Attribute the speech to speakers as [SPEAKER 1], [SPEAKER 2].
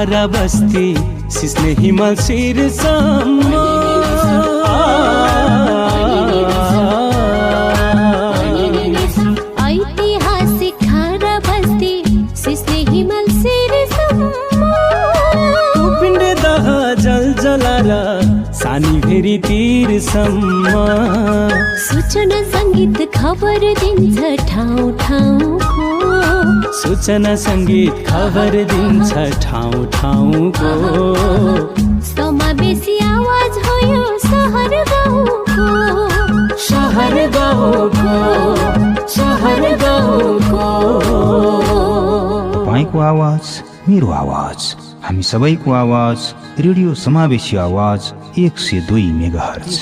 [SPEAKER 1] खारा बस्ती सिस्ने हिमाल शिरसम्म
[SPEAKER 2] ऐतिहासिक खारा बस्ती सिस्ने हिमाल शिरसम्म
[SPEAKER 1] पिण्ड दह जलजलार सानी भेरी तीरसम्म
[SPEAKER 2] सूचना संगीत खबर दिन्छ ठाउँ ठाउँको
[SPEAKER 1] सूचना संगीत खबर दिन्छ ठाउँ ठाउँको
[SPEAKER 2] समावेशी आवाज हो यो सहर गाउँको
[SPEAKER 1] शहर गाउँको शहर गाउँको
[SPEAKER 3] तपाईको आवाज मेरो आवाज हामी सबैको आवाज रेडियो समावेशी आवाज 102 मेगाहर्ज